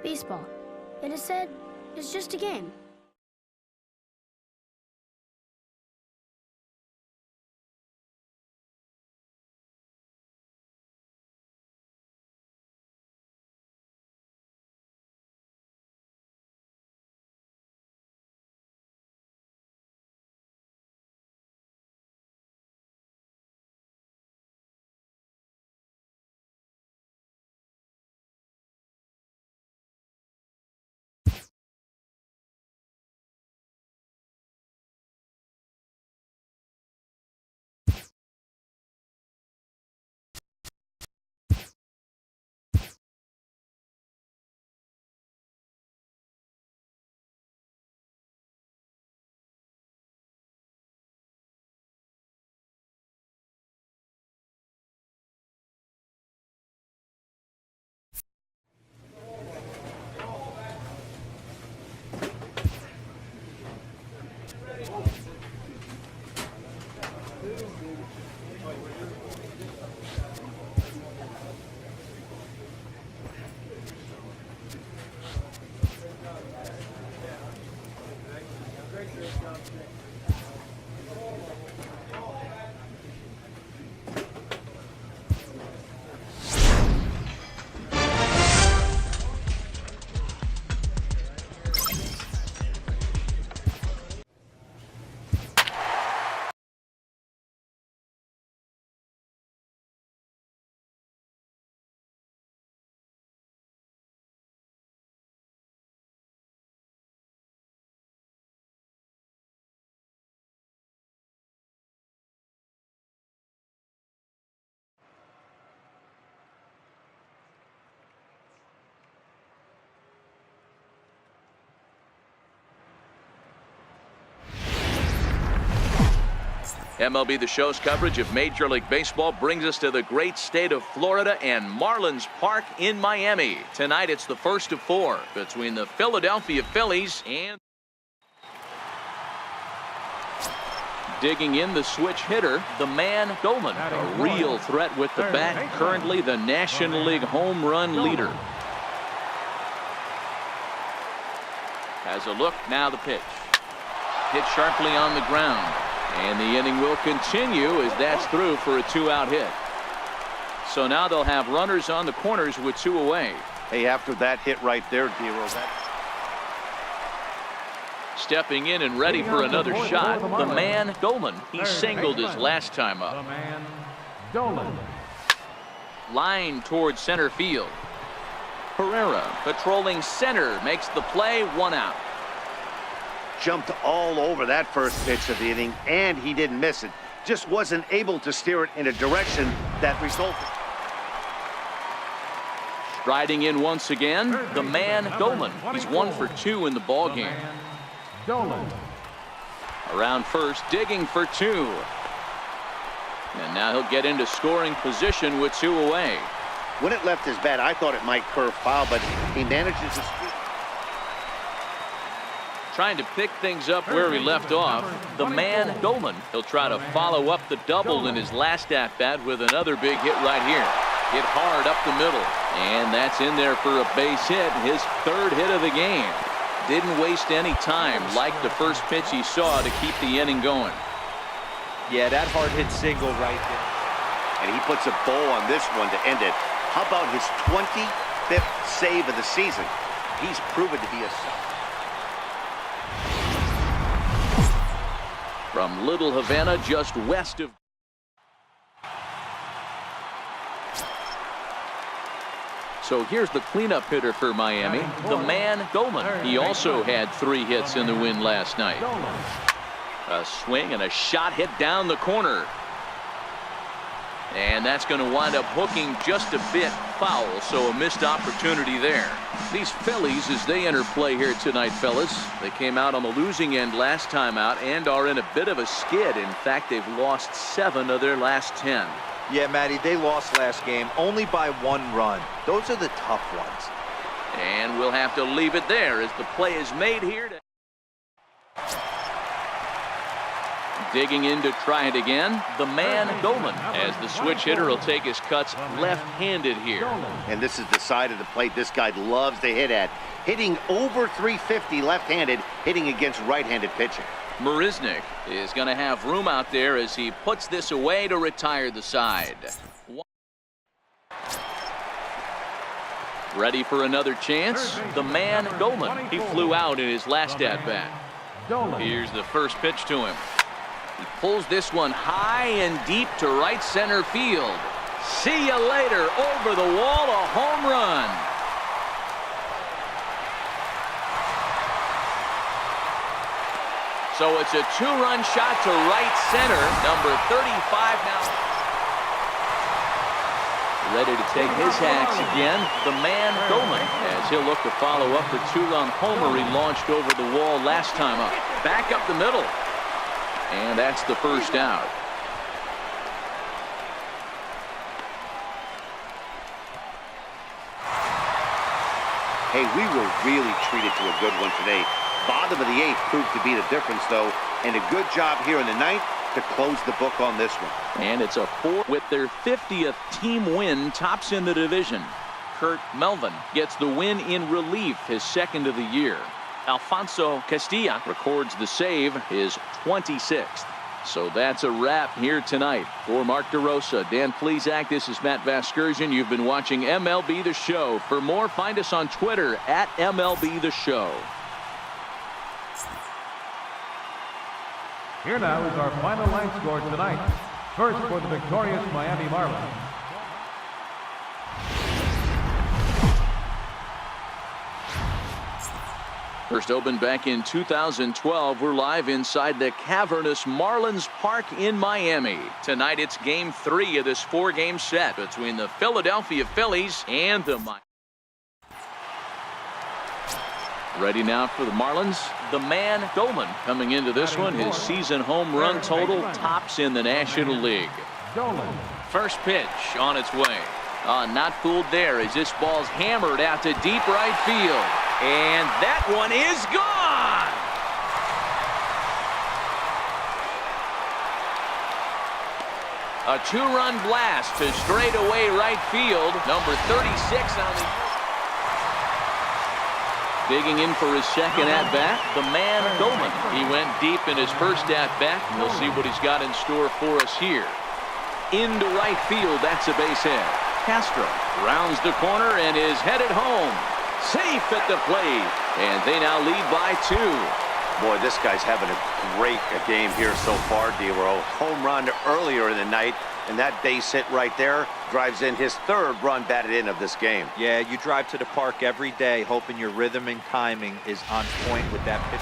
baseball. It is said it's just a game. MLB The Show's coverage of Major League Baseball brings us to the great state of Florida and Marlins Park in Miami. Tonight it's the first of 4 between the Philadelphia Phillies and digging in the switch hitter, the man Dolan, a real threat with the bat, currently the National League home run leader. Has a look, now the pitch. Hit sharply on the ground. And the inning will continue as that's through for a 2-out hit. So now they'll have runners on the corners with 2 away. Hey, after that hit right there, Dero, stepping in and ready for another shot, the man Dolan. He singled his last time up. The man Dolan. Line towards center field. Pereira patrolling center makes the play, 1 out. Jumped all over that first pitch of the inning, and he didn't miss it. Just wasn't able to steer it in a direction that resulted. Striding in once again, the man Dolan. He's 1 for 2 in the ball game. Dolan. Around first, digging for 2. And now he'll get into scoring position with 2 away. When it left his bat, I thought it might curve foul, but he manages to speed. Trying to pick things up where he left off, the man Dolan. He'll try to follow up the double in his last at-bat with another big hit right here. Hit hard up the middle, and that's in there for a base hit, his 3rd hit of the game. Didn't waste any time, like the first pitch he saw to keep the inning going. Yeah, that hard hit single right there. And he puts a bow on this one to end it. How about his 25th save of the season? He's proven to be a... From Little Havana, just west of... So here's the cleanup hitter for Miami, the man Dolan. He also had 3 hits in the win last night. A swing and a shot hit down the corner. And that's going to wind up hooking just a bit foul, so a missed opportunity there. These Phillies, as they enter play here tonight, fellas, they came out on the losing end last time out and are in a bit of a skid. In fact, they've lost 7 of their last 10. Yeah, Matty, they lost last game only by 1 run. Those are the tough ones. And we'll have to leave it there as the play is made here. Digging in to try it again, the man Dolan, as the switch hitter will take his cuts left-handed here. And this is the side of the plate this guy loves to hit at. Hitting over 350 left-handed, hitting against right-handed pitching. Marisnick is going to have room out there as he puts this away to retire the side. Ready for another chance? The man Dolan. He flew out in his last at-bat. Here's the first pitch to him. He pulls this one high and deep to right center field. See you later. Over the wall, a home run. So it's a two-run shot to right center. Number 35 now. Ready to take his hacks again, the man Dolan, as he'll look to follow up the two-run homer he launched over the wall last time up. Back up the middle. And that's the first out. Hey, we were really treated to a good one today. Bottom of the eighth proved to be the difference, though, and a good job here in the ninth to close the book on this one. And it's a 4 with their 50th team win, tops in the division. Kurt Melvin gets the win in relief, his second of the year. Alfonso Castilla records the save, his 26th. So that's a wrap here tonight. For Mark DeRosa, Dan Plesac, this is Matt Vasgersian. You've been watching MLB The Show. For more, find us on Twitter at MLB The Show. Here now is our final line score tonight. First for the victorious Miami Marlins. First opened back in 2012. We're live inside the cavernous Marlins Park in Miami. Tonight it's game 3 of this 4-game set between the Philadelphia Phillies and the Miami. Ready now for the Marlins, the man Dolan coming into this one. His season home run total tops in the National League. First pitch on its way. Not fooled there as this ball's hammered out to deep right field. And that one is gone. A two-run blast to straightaway right field. Number 36 on the... Digging in for his second at-bat, the man Dolan. He went deep in his first at-bat, and we'll see what he's got in store for us here. Into right field, that's a base hit. Castro rounds the corner and is headed home. Safe at the plate, and they now lead by 2. Boy, this guy's having a great game here so far, D-Row. Home run earlier in the night, and that base hit right there drives in his 3rd run batted in of this game. Yeah, you drive to the park every day hoping your rhythm and timing is on point with that pitch.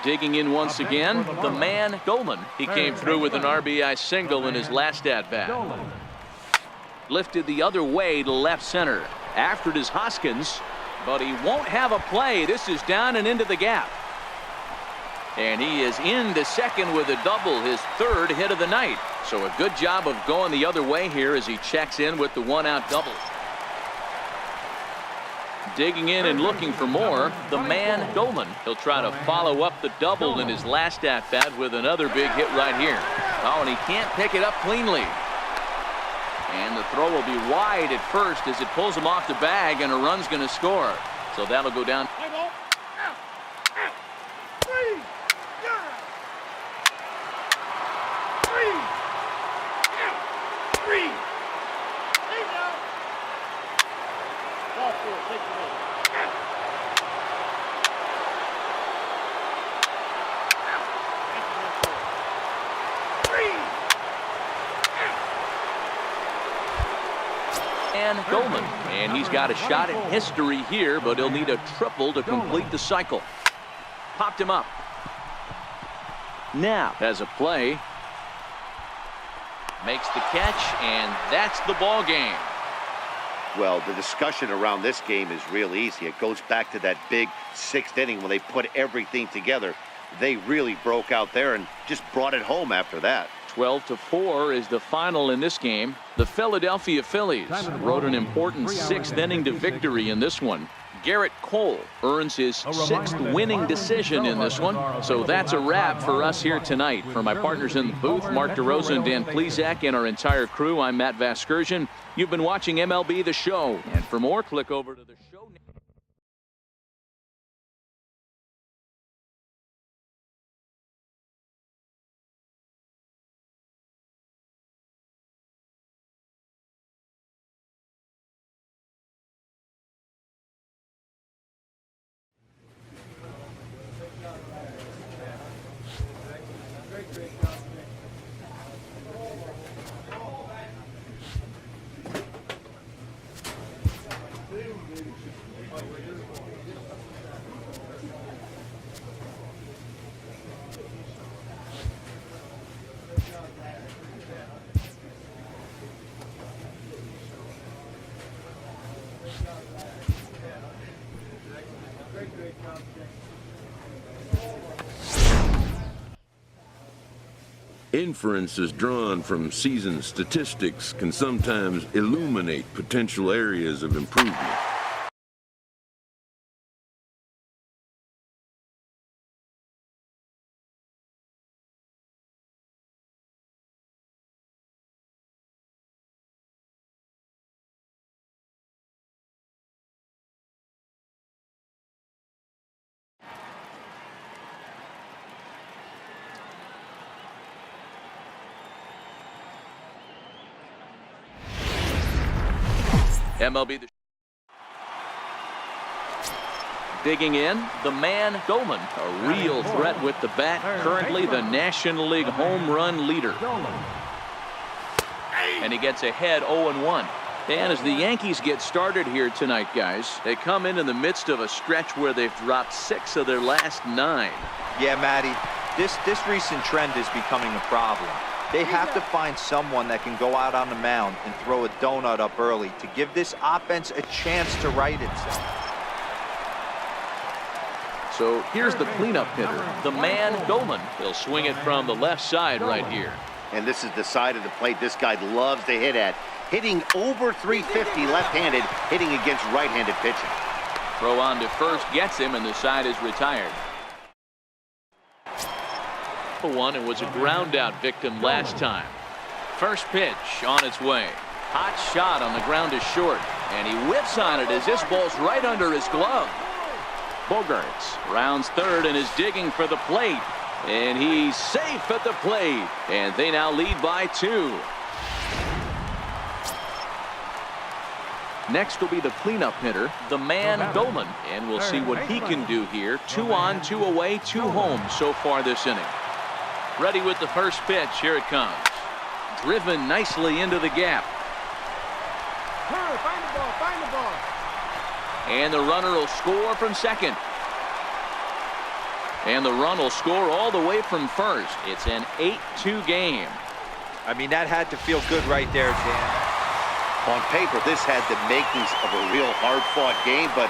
Digging in once again, the man Dolan. He came through with an RBI single in his last at-bat. Lifted the other way to left center. After it is Hoskins, but he won't have a play. This is down and into the gap. And he is into second with a double, his 3rd hit of the night. So a good job of going the other way here as he checks in with the one-out double. Digging in and looking for more, the man Dolan. He'll try to follow up the double in his last at-bat with another big hit right here. Oh, and he can't pick it up cleanly. And the throw will be wide at first as it pulls him off the bag, and a run's going to score. So that'll go down. Dolan, and he's got a shot at history here, but he'll need a triple to complete the cycle. Popped him up. Now has a play. Makes the catch, and that's the ball game. Well, the discussion around this game is real easy. It goes back to that big 6th inning when they put everything together. They really broke out there and just brought it home after that. 12-4 is the final in this game. The Philadelphia Phillies rode an important 6th inning to victory in this one. Garrett Cole earns his 6th winning decision in this one. So that's a wrap for us here tonight. For my partners in the booth, Mark DeRosa and Dan Plesac, and our entire crew, I'm Matt Vasgersian. You've been watching MLB The Show. And for more, click over to the show. Inferences drawn from season statistics can sometimes illuminate potential areas of improvement. MLB The Show. Digging in, the man Dolan, a real threat with the bat, currently the National League home run leader. And he gets ahead 0-1. And as the Yankees get started here tonight, guys, they come in the midst of a stretch where they've dropped 6 of their last 9. Yeah, Matty, this recent trend is becoming a problem. They have to find someone that can go out on the mound and throw a donut up early to give this offense a chance to right itself. So here's the cleanup hitter, the man Dolan. He'll swing it from the left side right here. And this is the side of the plate this guy loves to hit at. Hitting over 350 left-handed, hitting against right-handed pitching. Throw on to first gets him, and the side is retired. One, and was a ground out victim last time. First pitch on its way. Hot shot on the ground is short, and he whips on it as this ball's right under his glove. Bogarts rounds third and is digging for the plate, and he's safe at the plate, and they now lead by 2. Next will be the cleanup hitter, the man Dolan, and we'll see what he can do here. 2 on, 2 away, 2 home so far this inning. Ready with the first pitch. Here it comes. Driven nicely into the gap. Find the ball. And the runner will score from second. And the run will score all the way from first. It's an 8-2 game. I mean, that had to feel good right there, Dan. On paper, this had the makings of a real hard-fought game, but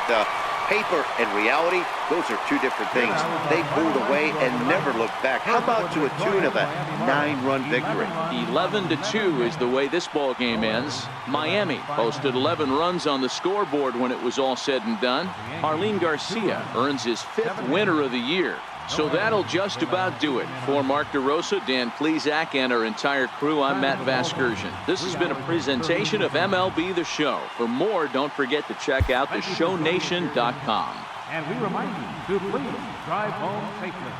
paper and reality, those are 2 different things. They pulled away and never looked back. How about to a tune of a 9-run victory? 11-2 is the way this ball game ends. Miami posted 11 runs on the scoreboard when it was all said and done. Arlene Garcia earns his 5th winner of the year. So that'll just about do it. For Mark DeRosa, Dan Plesac, and our entire crew, I'm Matt Vasgersian. This has been a presentation of MLB The Show. For more, don't forget to check out theshownation.com. And we remind you to please drive home safely.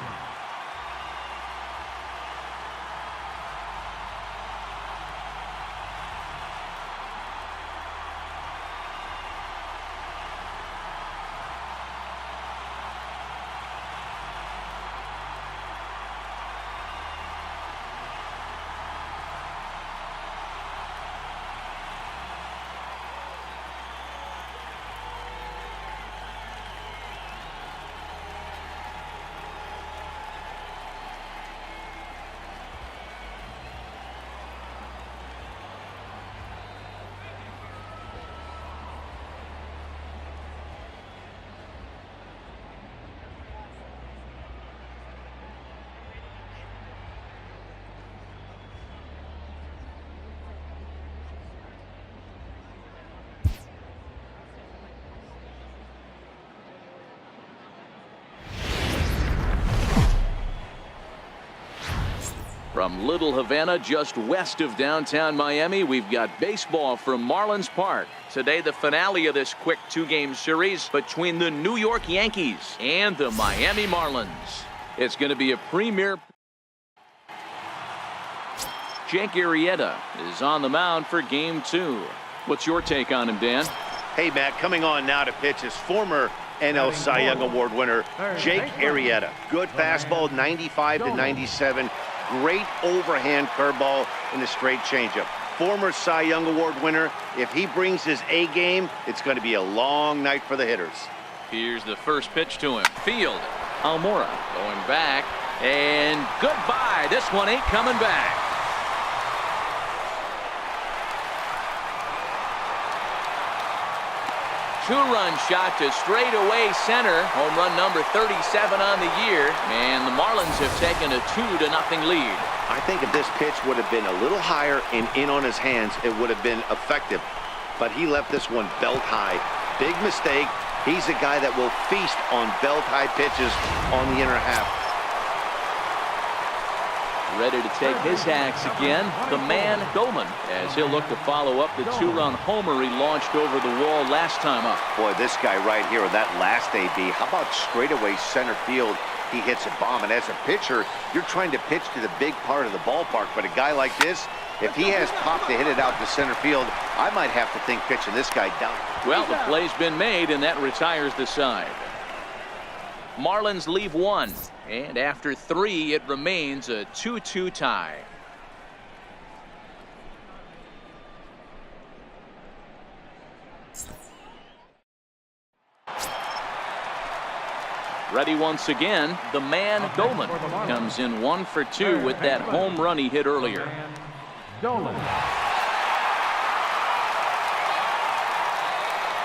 From Little Havana, just west of downtown Miami, we've got baseball from Marlins Park. Today, the finale of this quick two-game series between the New York Yankees and the Miami Marlins. It's going to be a premier. Jake Arrieta is on the mound for game 2. What's your take on him, Dan? Hey, Matt, coming on now to pitch his former NL Cy Young Award winner, Jake Arrieta. Good fastball, 95 to 97. Great overhand curveball and a straight changeup. Former Cy Young Award winner. If he brings his A game, it's going to be a long night for the hitters. Here's the first pitch to him. Field. Almora going back. And goodbye. This one ain't coming back. Two-run shot to straightaway center. Home run number 37 on the year. And the Marlins have taken a 2-0 lead. I think if this pitch would have been a little higher and in on his hands, it would have been effective. But he left this one belt high. Big mistake. He's a guy that will feast on belt high pitches on the inner half. Ready to take his hacks again, the man Dolman, as he'll look to follow up the two-run homer he launched over the wall last time up. Boy, this guy right here, that last AB, how about straightaway center field? He hits a bomb, and as a pitcher, you're trying to pitch to the big part of the ballpark, but a guy like this, if he has pop to hit it out to center field, I might have to think pitching this guy down. Well, the play's been made, and that retires the side. Marlins leave 1, and after 3, it remains a 2-2 tie. Ready once again, the man Dolman comes in 1 for 2 with that home run he hit earlier.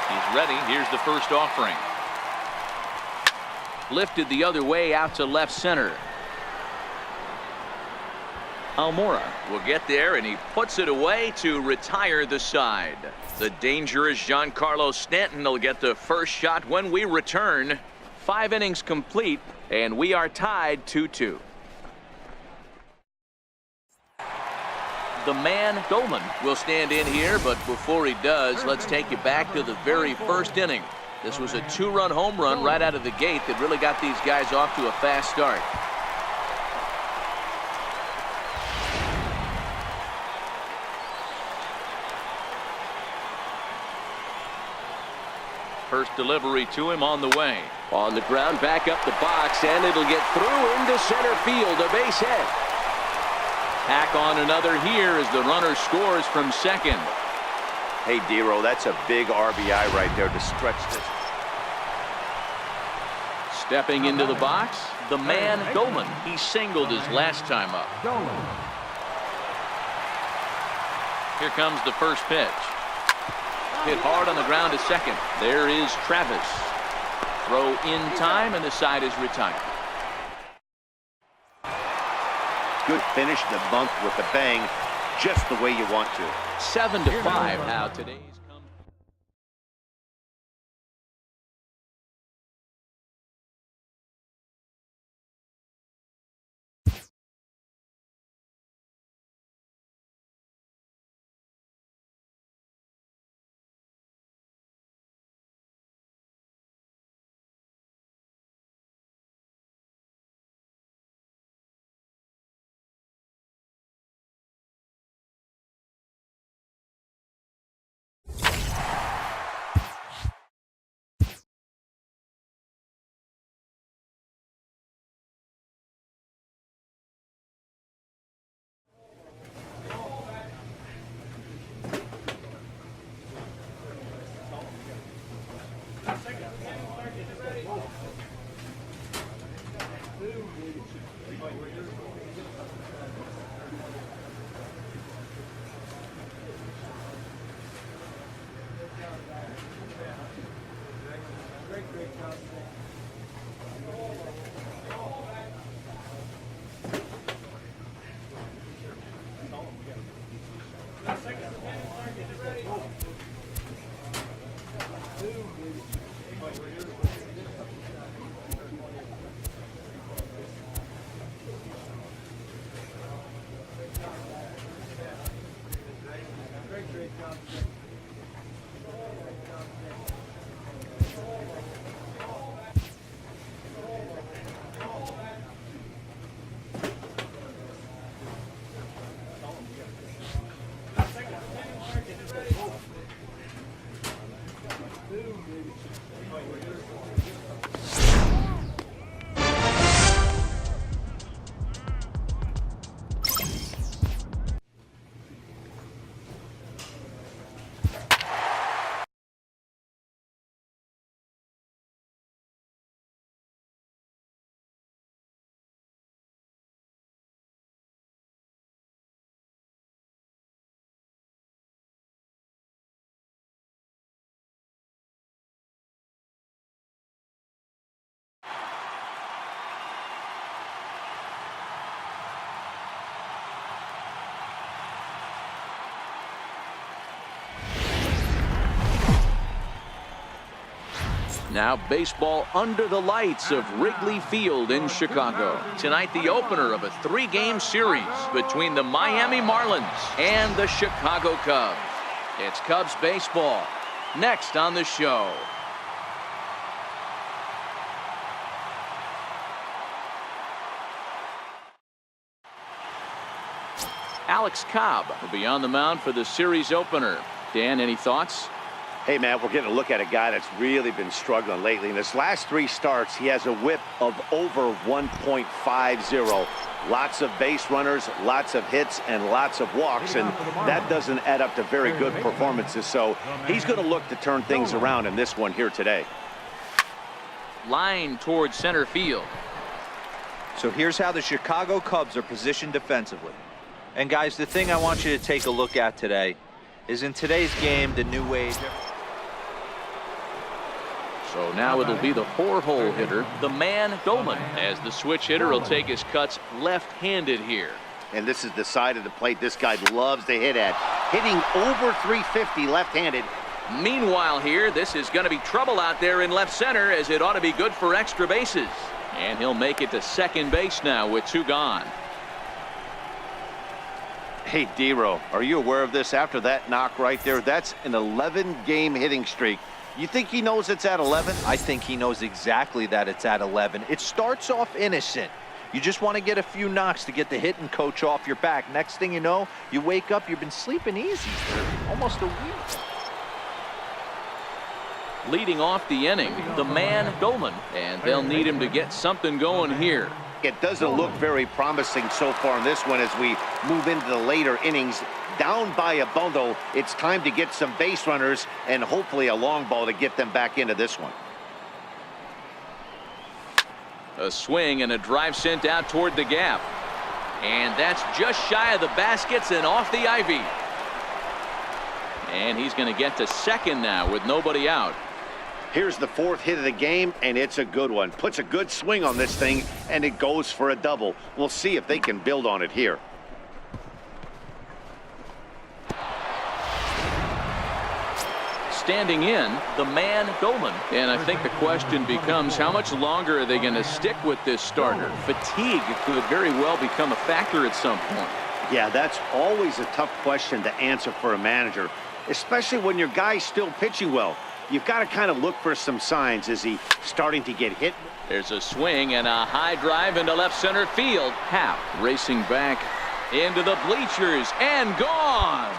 He's ready. Here's the first offering. Lifted the other way out to left center. Almora will get there, and he puts it away to retire the side. The dangerous Giancarlo Stanton will get the first shot when we return. 5 innings complete, and we are tied 2-2. The man Dolman will stand in here, but before he does, let's take you back to the very first inning. This was a 2-run home run right out of the gate that really got these guys off to a fast start. First delivery to him on the way. On the ground, back up the box, and it'll get through into center field, a base hit. Hack on another here as the runner scores from second. Hey, Dero, that's a big RBI right there to stretch this. Stepping into the box, the man Dolman. He singled his last time up. Here comes the first pitch. Hit hard on the ground to second. There is Travis. Throw in time, and the side is retired. Good finish the month with a bang, just the way you want to. 7-5 now today's. Now baseball under the lights of Wrigley Field in Chicago. Tonight the opener of a 3-game series between the Miami Marlins and the Chicago Cubs. It's Cubs baseball next on the show. Alex Cobb will be on the mound for the series opener. Dan, any thoughts? Hey, man, we're getting a look at a guy that's really been struggling lately. In his last 3 starts, he has a whip of over 1.50. Lots of base runners, lots of hits, and lots of walks, and that doesn't add up to very good performances. So he's going to look to turn things around in this one here today. Line towards center field. So here's how the Chicago Cubs are positioned defensively. And guys, the thing I want you to take a look at today is in today's game, the new age. So now it'll be the 4-hole hitter, the man Dolman, as the switch hitter will take his cuts left-handed here. And this is the side of the plate this guy loves to hit at. Hitting over 350 left-handed. Meanwhile here, this is going to be trouble out there in left center, as it ought to be good for extra bases. And he'll make it to second base now with 2 gone. Hey, D-Row, are you aware of this? After that knock right there, that's an 11-game hitting streak. You think he knows it's at 11? I think he knows exactly that it's at 11. It starts off innocent. You just want to get a few knocks to get the hitting coach off your back. Next thing you know, you wake up, you've been sleeping easy for almost a week. Leading off the inning, the man Dolman, and they'll need him to get something going here. It doesn't look very promising so far in this one as we move into the later innings. Down by a bundle, it's time to get some base runners and hopefully a long ball to get them back into this one. A swing and a drive sent out toward the gap. And that's just shy of the baskets and off the ivy. And he's going to get to second now with nobody out. Here's the 4th hit of the game, and it's a good one. Puts a good swing on this thing, and it goes for a double. We'll see if they can build on it here. Standing in, the man Dolman. And I think the question becomes, how much longer are they going to stick with this starter? Fatigue could very well become a factor at some point. Yeah, that's always a tough question to answer for a manager, especially when your guy's still pitching well. You've got to kind of look for some signs. Is he starting to get hit? There's a swing and a high drive into left center field. Happ racing back into the bleachers and gone.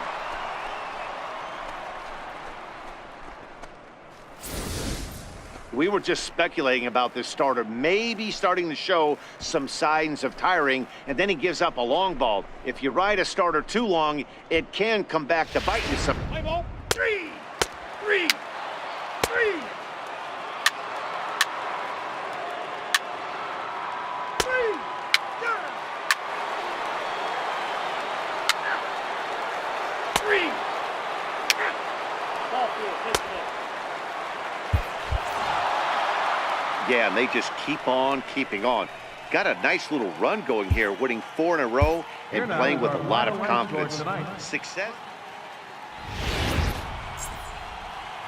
We were just speculating about this starter maybe starting to show some signs of tiring, and then he gives up a long ball. If you ride a starter too long, it can come back to bite you some. Play ball. 3. Yeah, and they just keep on keeping on. Got a nice little run going here, winning 4 in a row and playing with a lot of confidence. Success.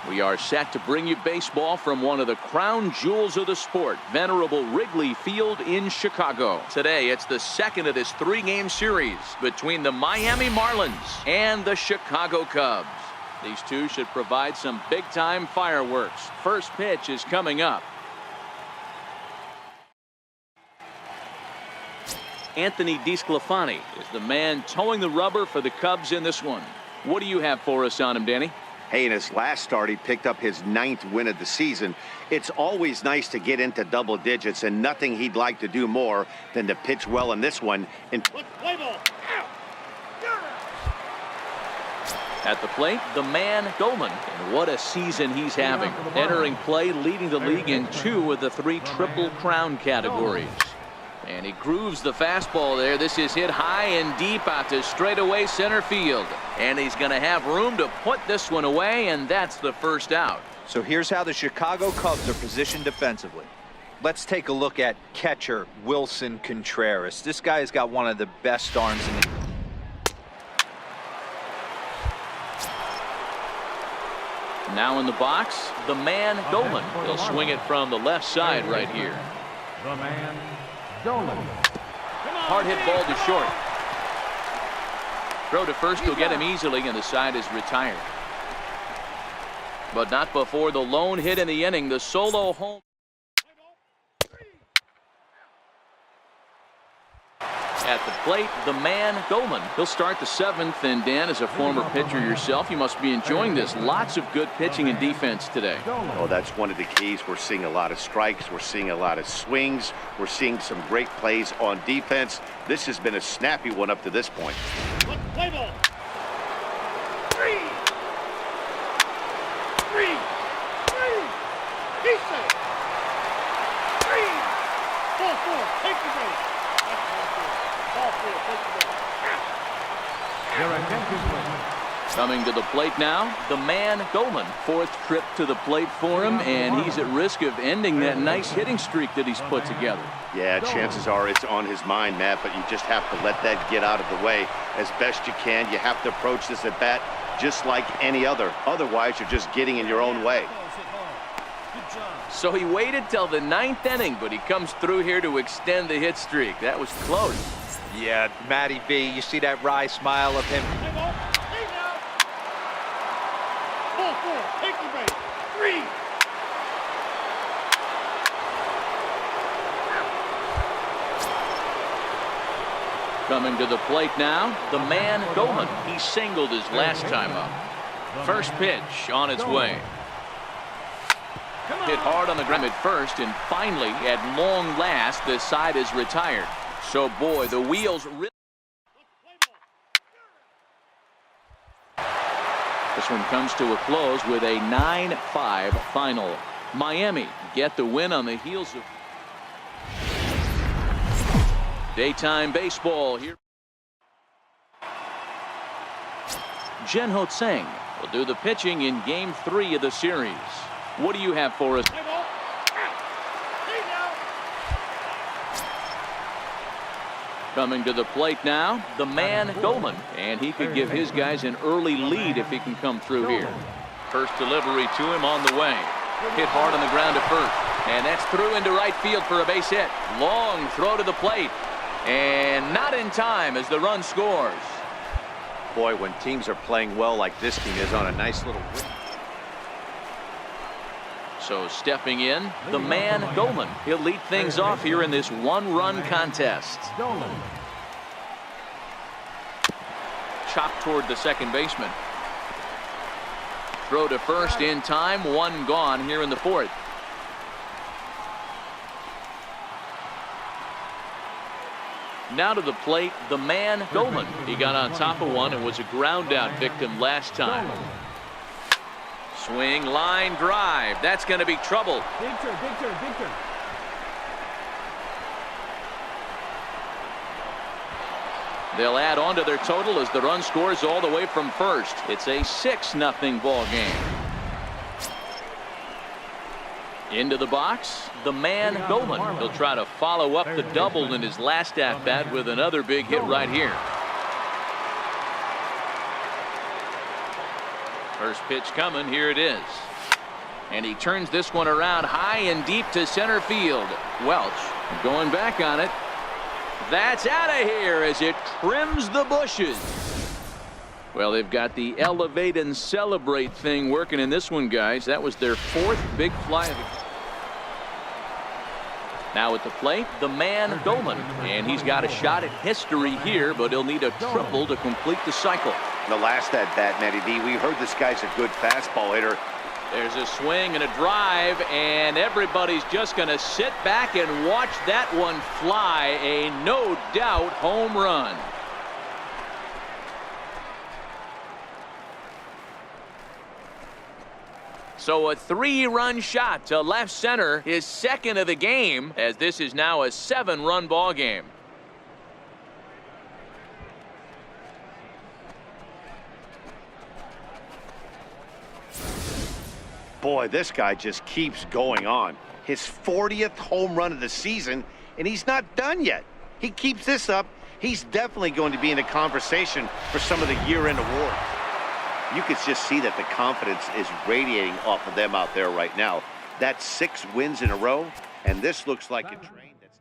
We are set to bring you baseball from one of the crown jewels of the sport, venerable Wrigley Field in Chicago. Today, it's the 2nd of this 3-game series between the Miami Marlins and the Chicago Cubs. These two should provide some big-time fireworks. First pitch is coming up. Anthony DeSclafani is the man towing the rubber for the Cubs in this one. What do you have for us on him, Danny? Hey, in his last start, he picked up his 9th win of the season. It's always nice to get into double digits, and nothing he'd like to do more than to pitch well in this one. And Play ball. At the plate, the man Dolman. And what a season he's having. Entering play, leading the league in 2 of the 3 Triple Crown categories. And he grooves the fastball there. This is hit high and deep out to straightaway center field. And he's going to have room to put this one away, and that's the first out. So here's how the Chicago Cubs are positioned defensively. Let's take a look at catcher Wilson Contreras. This guy has got one of the best arms in the Now in the box, the man Dolan. He'll swing it from the left side right here. The man, Dolan. Hard hit ball to short. Throw to first will get him easily, and the side is retired. But not before the lone hit in the inning, the solo home. At the plate, the man Dolan. He'll start the seventh, and Dan, as a former pitcher yourself, you must be enjoying this. Lots of good pitching and defense today. Oh, that's one of the keys. We're seeing a lot of strikes. We're seeing a lot of swings. We're seeing some great plays on defense. This has been a snappy one up to this point. Play ball. 3. He's safe. 3. 4. Take the base. Your attention, please. Coming to the plate now, the man Dolan. Fourth trip to the plate for him, and he's at risk of ending that nice hitting streak that he's put together. Yeah, chances are it's on his mind, Matt, but you just have to let that get out of the way as best you can. You have to approach this at bat just like any other. Otherwise, you're just getting in your own way. So he waited till the ninth inning, but he comes through here to extend the hit streak. That was close. Yeah, Matty V, you see that wry smile of him. 4. Take the base. 3. Coming to the plate now, the man Dolan. He singled his last time up. First pitch on its way. Hit hard on the ground at first, and finally, at long last, the side is retired. So, boy, the wheels really. This one comes to a close with a 9-5 final. Miami get the win on the heels of daytime baseball here. Jen-Ho Tseng will do the pitching in Game 3 of the series. What do you have for us? Coming to the plate now, the man Dolan, and he could give his guys an early lead if he can come through here. First delivery to him on the way. Hit hard on the ground at first, and that's through into right field for a base hit. Long throw to the plate, and not in time as the run scores. Boy, when teams are playing well like this team is on a nice little win. So stepping in, the man Dolan. He'll lead things off here in this one-run contest. Dolan. Chopped toward the second baseman. Throw to first in time. One gone here in the fourth. Now to the plate, the man Dolan. He got on top of one and was a ground out victim last time. Swing, line drive. That's going to be trouble. Big turn. They'll add on to their total as the run scores all the way from first. It's a 6-0 ball game. Into the box, the man Dolan. He'll try to follow up the double in his last at-bat with another big hit right here. First pitch coming, here it is. And he turns this one around high and deep to center field. Welch going back on it. That's out of here as it trims the bushes. Well, they've got the elevate and celebrate thing working in this one, guys. That was their fourth big fly. Now at the plate, the man Dolan. And he's got a shot at history here, but he'll need a triple to complete the cycle. The last at bat, Matty V, we heard this guy's a good fastball hitter. There's a swing and a drive, and everybody's just going to sit back and watch that one fly. A no doubt home run. So a 3-run shot to left center, his second of the game, as this is now a 7-run ball game. Boy, this guy just keeps going on. His 40th home run of the season, and he's not done yet. He keeps this up, he's definitely going to be in the conversation for some of the year-end awards. You could just see that the confidence is radiating off of them out there right now. That's 6 wins in a row, and this looks like a train that's...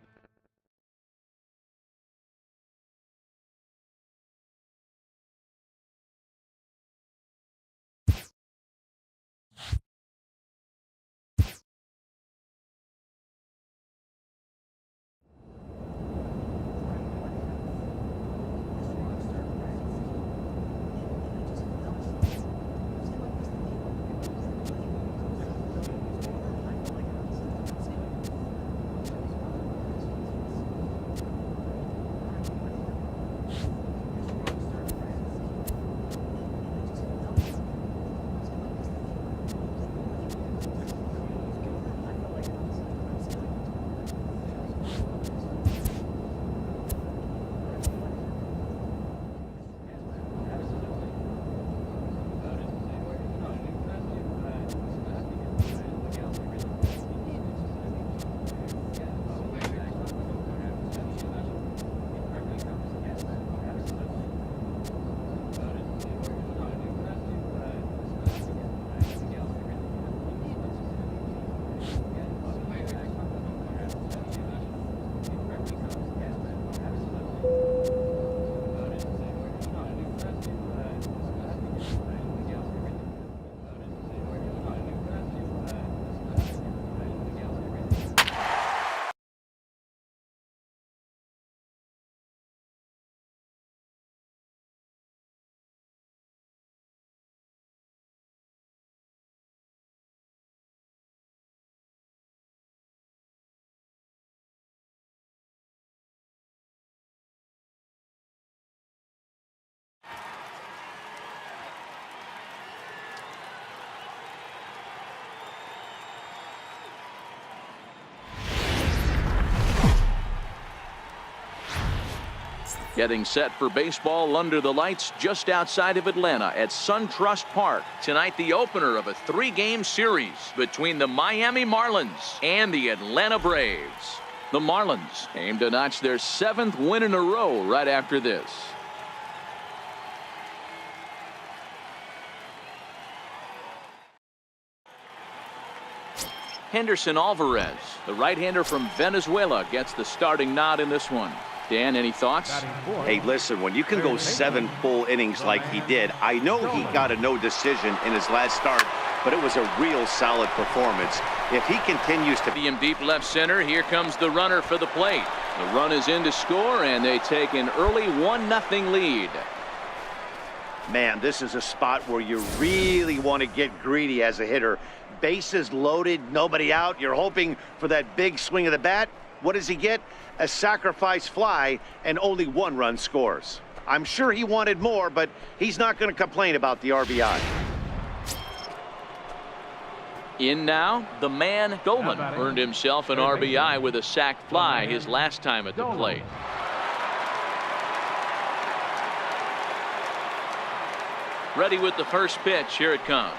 Getting set for baseball under the lights just outside of Atlanta at SunTrust Park. Tonight, the opener of a 3-game series between the Miami Marlins and the Atlanta Braves. The Marlins aim to notch their 7th win in a row right after this. Henderson Alvarez, the right-hander from Venezuela, gets the starting nod in this one. Dan, any thoughts? Hey, listen, when you can go 7 full innings like he did, I know he got a no decision in his last start, but it was a real solid performance. If he continues to... Him deep left center, here comes the runner for the plate. The run is in to score, and they take an early 1-0 lead. Man, this is a spot where you really want to get greedy as a hitter. Bases loaded, nobody out. You're hoping for that big swing of the bat. What does he get? A sacrifice fly, and only 1 run scores. I'm sure he wanted more, but he's not going to complain about the RBI. In now, the man Goldman earned himself an RBI with a sac fly his last time at the plate. Ready with the first pitch. Here it comes.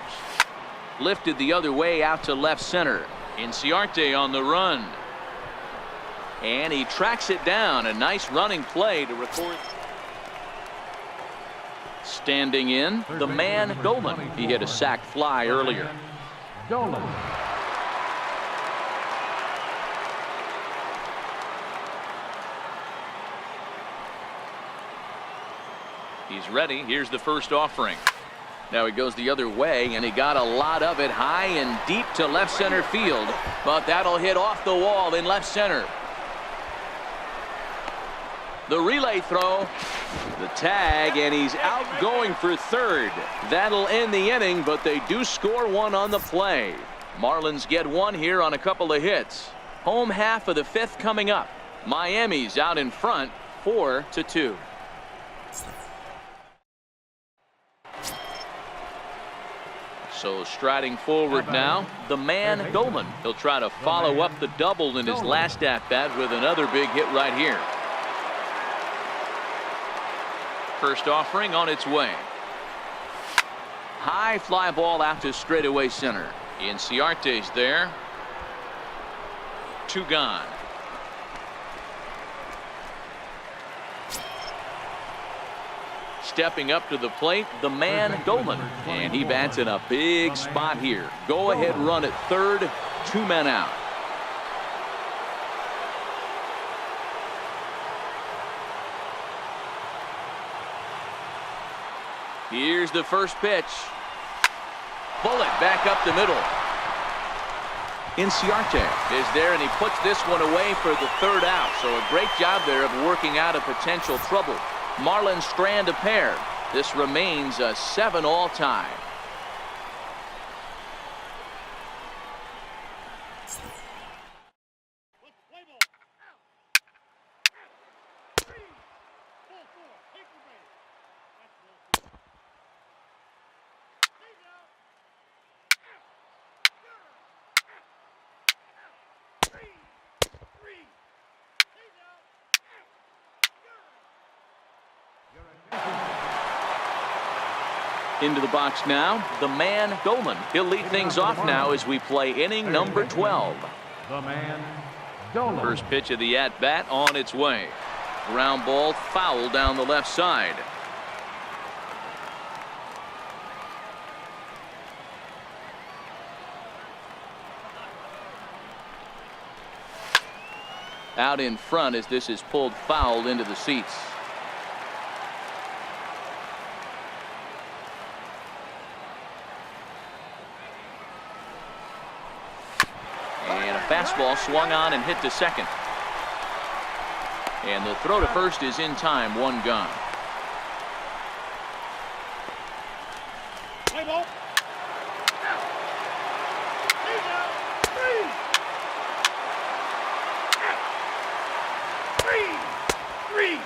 Lifted the other way out to left center. Inciarte on the run. And he tracks it down. A nice running play to record. Standing in, the man Goldman. He hit a sac fly earlier. Dolan. He's ready. Here's the first offering. Now he goes the other way, and he got a lot of it high and deep to left center field. But that'll hit off the wall in left center. The relay throw, the tag, and he's out going for third. That'll end the inning, but they do score 1 on the play. Marlins get 1 here on a couple of hits. Home half of the 5th coming up. Miami's out in front, 4-2. So striding forward now, the man Goldman. He'll try to follow up the double in his last at-bat with another big hit right here. First offering on its way. High fly ball out to straightaway center. Inciarte's there. 2 gone. Stepping up to the plate, the man Dolan, and he bats in a big spot here. Go ahead run at third, 2 men out. Here's the first pitch. Bullet back up the middle. Inciarte is there, and he puts this one away for the third out. So a great job there of working out a potential trouble. Marlins strand a pair. This remains a 7-all tie. Into the box now, the man Dolan. He'll lead things off now as we play inning number 12. The man Dolan. First pitch of the at-bat on its way. Ground ball foul down the left side. Out in front as this is pulled foul into the seats. Fastball swung on and hit to second. And the throw to first is in time, 1 gone. Play ball. Three.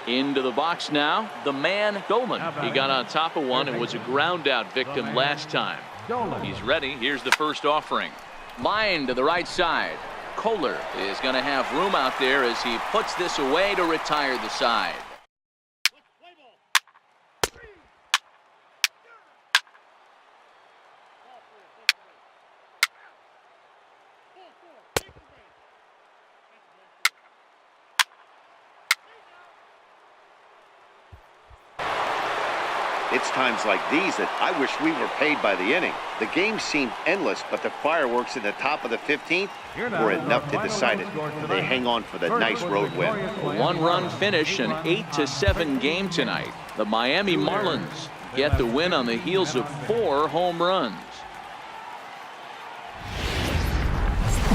Into the box now, the man Dolan. He got on top of one and was a ground out victim last time. He's ready. Here's the first offering. Line to the right side. Kohler is going to have room out there as he puts this away to retire the side. It's times like these that I wish we were paid by the inning. The game seemed endless, but the fireworks in the top of the 15th were enough to decide it. They hang on for the nice road win. A 1-run finish, an 8-7 game tonight. The Miami Marlins get the win on the heels of 4 home runs.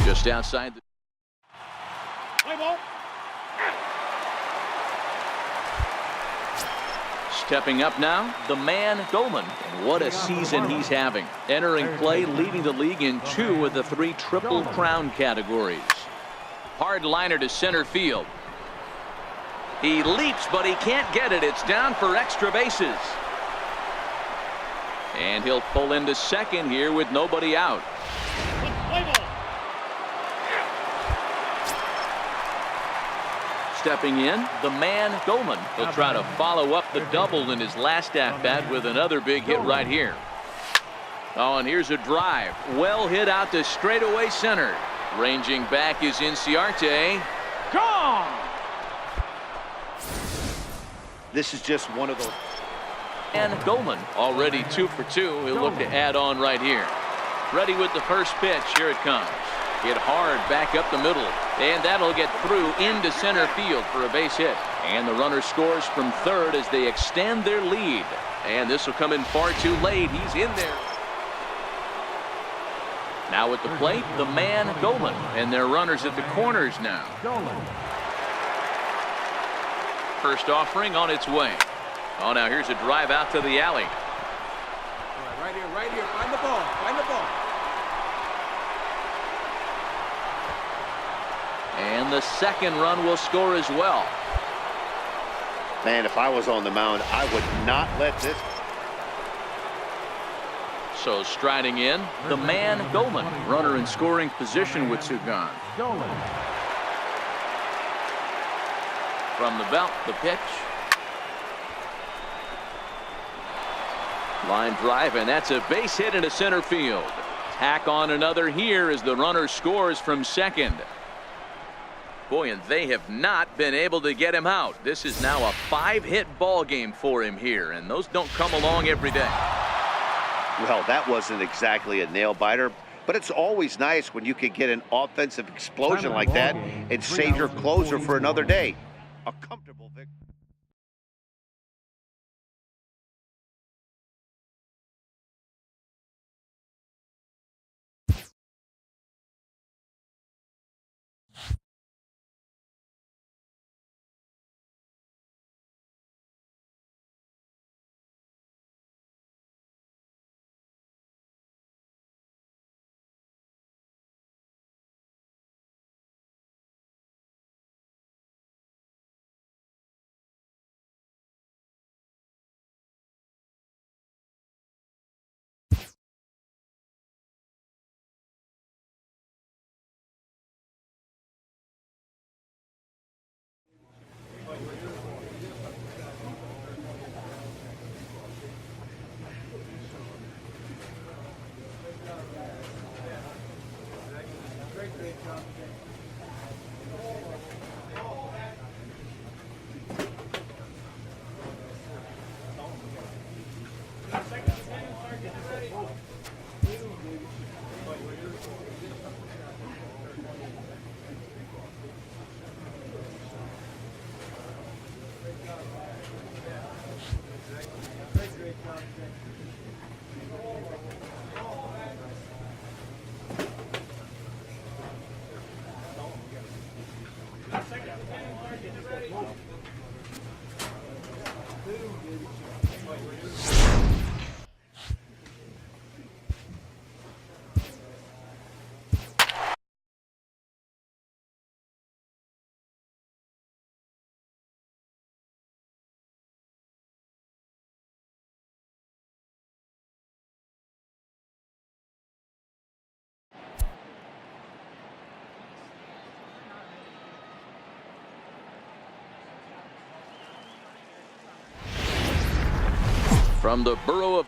Just outside the Play ball. Stepping up now, the man Dolan. And what a season he's having. Entering play, leading the league in 2 of the 3 Triple Crown categories. Hard liner to center field. He leaps, but he can't get it. It's down for extra bases. And he'll pull into second here with nobody out. Play ball. Stepping in, the man Dolan. He'll try to follow up the double in his last at-bat with another big hit right here. Oh, and here's a drive. Well hit out to straightaway center. Ranging back is Inciarte. Gone! This is just one of those. And Dolan already 2 for 2. He'll look to add on right here. Ready with the first pitch. Here it comes. Hit hard back up the middle. And that'll get through into center field for a base hit. And the runner scores from third as they extend their lead. And this will come in far too late. He's in there. Now at the plate, the man Dolan. And their runners at the corners now. First offering on its way. Oh, now here's a drive out to the alley. Right here. Find the ball. And the second run will score as well. Man, if I was on the mound, I would not let this. So striding in, the man Dolan. Runner in scoring position with 2 gone. From the belt, the pitch. Line drive, and that's a base hit into center field. Tack on another here as the runner scores from second. Boy, and they have not been able to get him out. This is now a 5-hit ball game for him here, and those don't come along every day. Well, that wasn't exactly a nail-biter, but it's always nice when you can get an offensive explosion like that and save your closer for another day. A comfortable victory. From the borough of